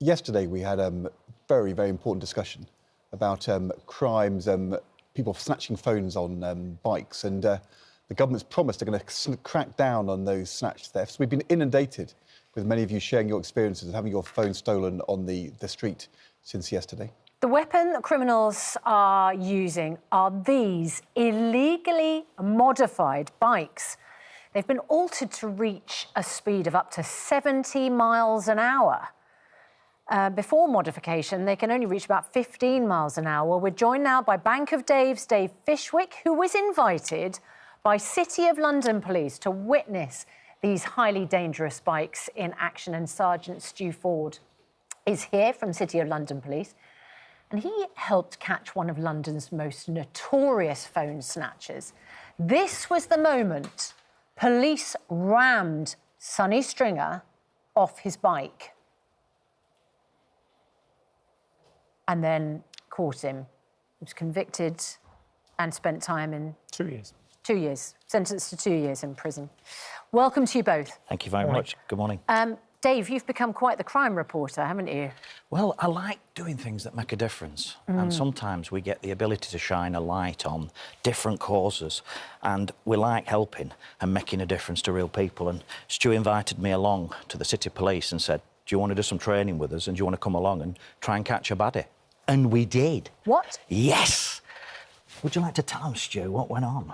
Yesterday we had a very, very important discussion about crimes, people snatching phones on bikes, and the government's promised they're going to crack down on those snatch thefts. We've been inundated with many of you sharing your experiences of having your phone stolen on the street since yesterday. The weapon that criminals are using are these illegally modified bikes. They've been altered to reach a speed of up to 70 miles an hour. Before modification, they can only reach about 15 miles an hour. We're joined now by Bank of Dave's Dave Fishwick, who was invited by City of London Police to witness these highly dangerous bikes in action. And Sergeant Stu Ford is here from City of London Police. And he helped catch one of London's most notorious phone snatchers. This was the moment police rammed Sonny Stringer off his bike and then caught him. He was convicted and spent time in... 2 years. 2 years, sentenced to 2 years in prison. Welcome to you both. Thank you very much. Good morning. Dave, you've become quite the crime reporter, haven't you? Well, I like doing things that make a difference. And sometimes we get the ability to shine a light on different causes. And we like helping and making a difference to real people. And Stu invited me along to the City Police and said, do you want to do some training with us and do you want to come along and try and catch a baddie? And we did. What? Yes! Would you like to tell them, Stu, what went on?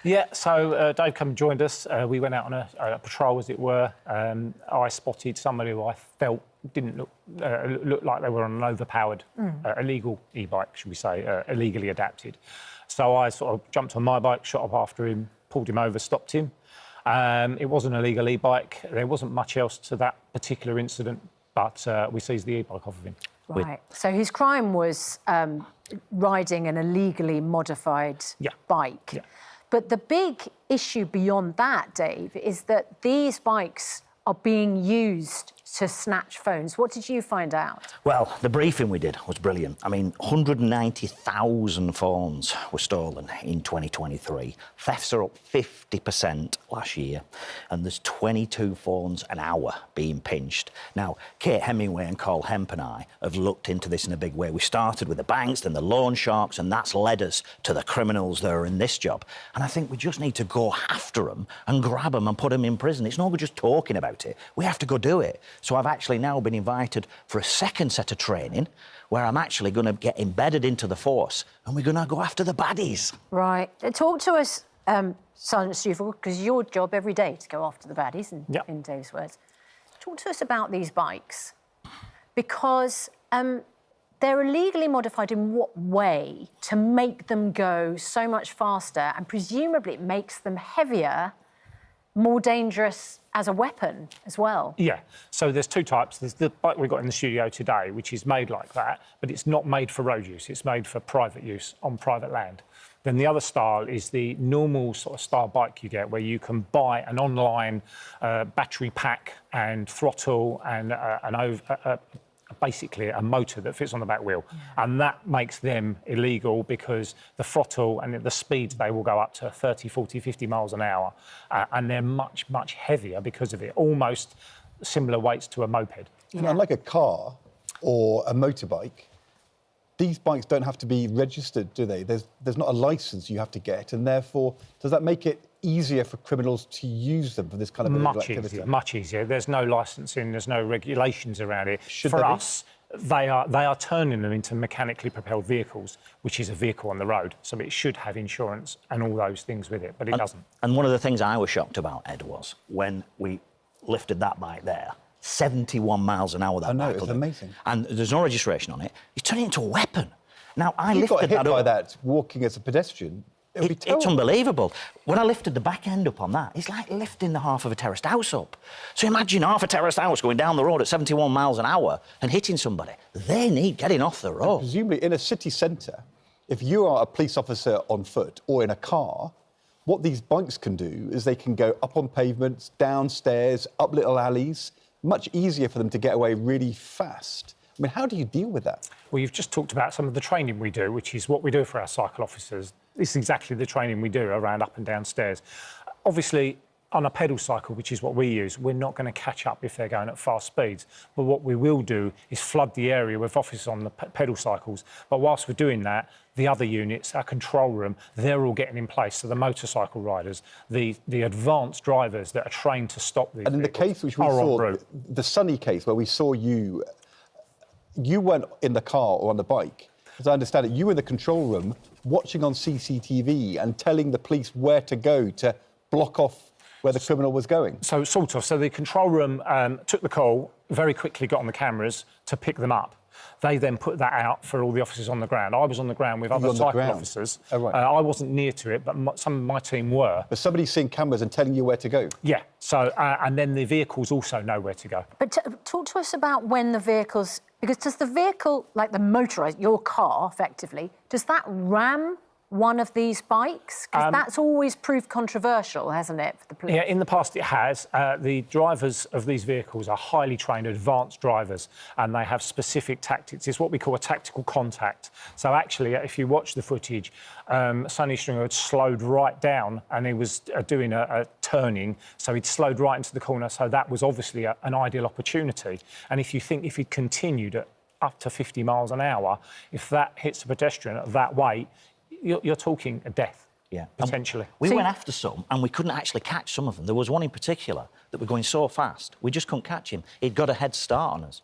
Yeah, so Dave came and joined us. We went out on a patrol, as it were. I spotted somebody who I felt didn't look like they were on an overpowered, illegal e-bike, should we say, illegally adapted. So I sort of jumped on my bike, shot up after him, pulled him over, stopped him. It was an illegal e-bike. There wasn't much else to that particular incident, but we seized the e-bike off of him. Right. So his crime was riding an illegally modified bike. Yeah. But the big issue beyond that, Dave, is that these bikes are being used to snatch phones. What did you find out? Well, the briefing we did was brilliant. I mean, 190,000 phones were stolen in 2023. Thefts are up 50% last year, and there's 22 phones an hour being pinched. Now, Kate Hemingway and Carl Hemp and I have looked into this in a big way. We started with the banks, then the loan sharks, and that's led us to the criminals that are in this job. And I think we just need to go after them and grab them and put them in prison. It's no good just talking about it. We have to go do it. So I've actually now been invited for a second set of training where I'm actually going to get embedded into the force and we're going to go after the baddies. Right. Talk to us, Sergeant Stu Ford, because your job every day to go after the baddies, in Dave's words. Talk to us about these bikes, because they're illegally modified in what way to make them go so much faster, and presumably it makes them heavier, more dangerous as a weapon as well? Yeah, so there's two types. There's the bike we've got in the studio today, which is made like that, but it's not made for road use. It's made for private use on private land. Then the other style is the normal sort of style bike you get, where you can buy an online battery pack and throttle and basically a motor that fits on the back wheel. And that makes them illegal because the throttle and the speeds, they will go up to 30, 40, 50 miles an hour. And they're much, much heavier because of it, almost similar weights to a moped. Yeah. Unlike a car or a motorbike, these bikes don't have to be registered, do they? There's not a licence you have to get, and therefore, does that make it easier for criminals to use them for this kind of illegal activity? Much easier. There's no licensing, there's no regulations around it. For us, they are turning them into mechanically propelled vehicles, which is a vehicle on the road. So it should have insurance and all those things with it, but it doesn't. And one of the things I was shocked about, Ed, was when we lifted that bike there, 71 miles an hour, that bike. It's amazing. And there's no registration on it. You turn it into a weapon. Now, I you lifted got hit that by up. that walking as a pedestrian. It's unbelievable. When I lifted the back end up on that, it's like lifting the half of a terraced house up. So imagine half a terraced house going down the road at 71 miles an hour and hitting somebody. They need getting off the road. And presumably in a city centre, if you are a police officer on foot or in a car, what these bikes can do is they can go up on pavements, downstairs, up little alleys. Much easier for them to get away really fast. I mean, how do you deal with that? Well, you've just talked about some of the training we do, which is what we do for our cycle officers. This is exactly the training we do around up and downstairs. Obviously, on a pedal cycle, which is what we use, we're not going to catch up if they're going at fast speeds. But what we will do is flood the area with officers on the pedal cycles. But whilst we're doing that, the other units, our control room, they're all getting in place. So the motorcycle riders, the advanced drivers that are trained to stop these. And in the case which we saw, the Sunny case, where we saw you weren't in the car or on the bike. As I understand it, you were in the control room watching on CCTV and telling the police where to go to block off where the criminal was going. So, sort of. So the control room took the call, very quickly got on the cameras to pick them up. They then put that out for all the officers on the ground. I was on the ground with other cycle officers. Oh, right. I wasn't near to it, but some of my team were. But somebody's seeing cameras and telling you where to go? Yeah. So, and then the vehicles also know where to go. But talk to us about when the vehicles... Because does the vehicle, like the motorised, your car, effectively, does that ram one of these bikes? Because that's always proved controversial, hasn't it, for the police? Yeah, in the past it has. The drivers of these vehicles are highly trained, advanced drivers, and they have specific tactics. It's what we call a tactical contact. So actually, if you watch the footage, Sonny Stringer had slowed right down and he was doing a turning, so he'd slowed right into the corner, so that was obviously an ideal opportunity. And if you think if he'd continued at up to 50 miles an hour, if that hits a pedestrian at that weight, you're talking a death, potentially. We went after some, and we couldn't actually catch some of them. There was one in particular that were going so fast, we just couldn't catch him. He'd got a head start on us.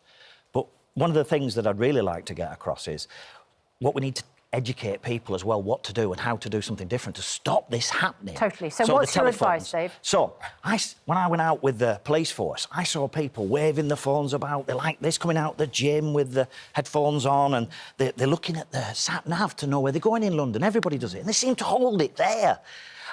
But one of the things that I'd really like to get across is what we need to educate people as well, what to do and how to do something different to stop this happening. Totally. So what's your advice, Dave? So, when I went out with the police force, I saw people waving the phones about. They're like this, coming out the gym with the headphones on, and they're looking at the sat-nav to know where they're going in London. Everybody does it, and they seem to hold it there.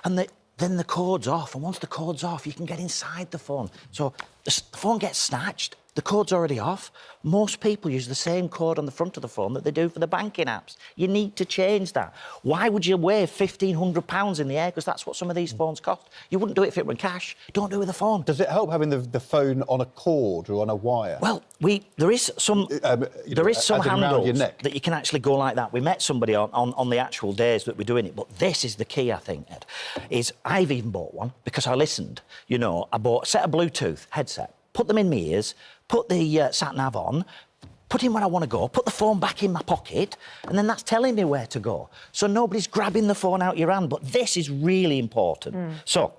And then the code's off, and once the code's off, you can get inside the phone. So the phone gets snatched, the code's already off. Most people use the same code on the front of the phone that they do for the banking apps. You need to change that. Why would you wave £1,500 in the air? Because that's what some of these phones cost. You wouldn't do it if it were in cash. Don't do it with a phone. Does it help having the phone on a cord or on a wire? Well, there is some handles that you can actually go like that. We met somebody on the actual days that we're doing it, but this is the key, I think, Ed, is I've even bought one because I listened. You know, I bought a set of Bluetooth headset, put them in my ears, put the sat-nav on, put in where I want to go, put the phone back in my pocket, and then that's telling me where to go. So nobody's grabbing the phone out your hand, but this is really important. So,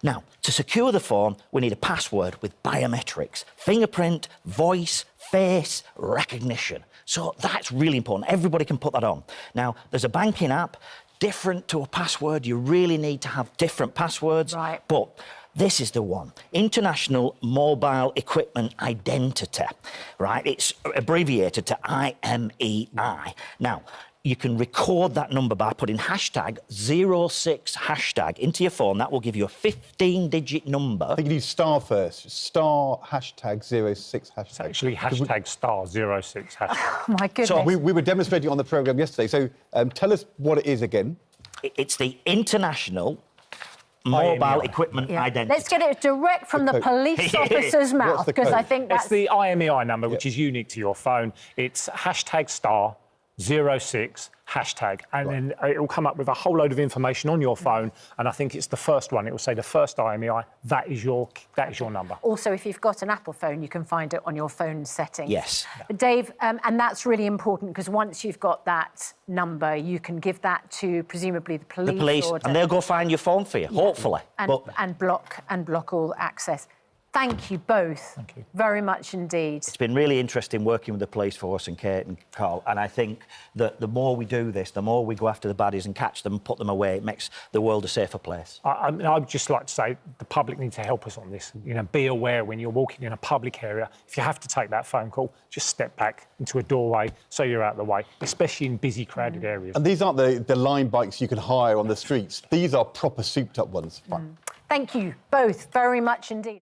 now, to secure the phone, we need a password with biometrics, fingerprint, voice, face, recognition. So that's really important. Everybody can put that on. Now, there's a banking app, different to a password. You really need to have different passwords. Right. But this is the one. International Mobile Equipment Identity, right? It's abbreviated to IMEI. Now, you can record that number by putting hashtag 06 hashtag into your phone. That will give you a 15-digit number. I think you need star first. Star hashtag 06 hashtag. It's actually hashtag star 06 hashtag. Oh, my goodness. So we were demonstrating on the programme yesterday. So tell us what it is again. It's the International Mobile Equipment Identity. Let's get it direct from the police officer's mouth, because I think that's... It's the IMEI number, which is unique to your phone. It's hashtag star 06 hashtag, and then it will come up with a whole load of information on your phone, and I think it's the first one. It will say the first IMEI. That is your number. Also, if you've got an Apple phone, you can find it on your phone settings. Yes. Dave, and that's really important, because once you've got that number, you can give that to presumably the police. The police, and they'll go find your phone for you, hopefully. And block all access. Thank you both very much indeed. It's been really interesting working with the police force and Kate and Carl, and I think that the more we do this, the more we go after the baddies and catch them and put them away, it makes the world a safer place. I'd just like to say the public need to help us on this. You know, be aware when you're walking in a public area, if you have to take that phone call, just step back into a doorway so you're out of the way, especially in busy, crowded areas. And these aren't the line bikes you can hire on the streets. These are proper souped-up ones. Thank you both very much indeed.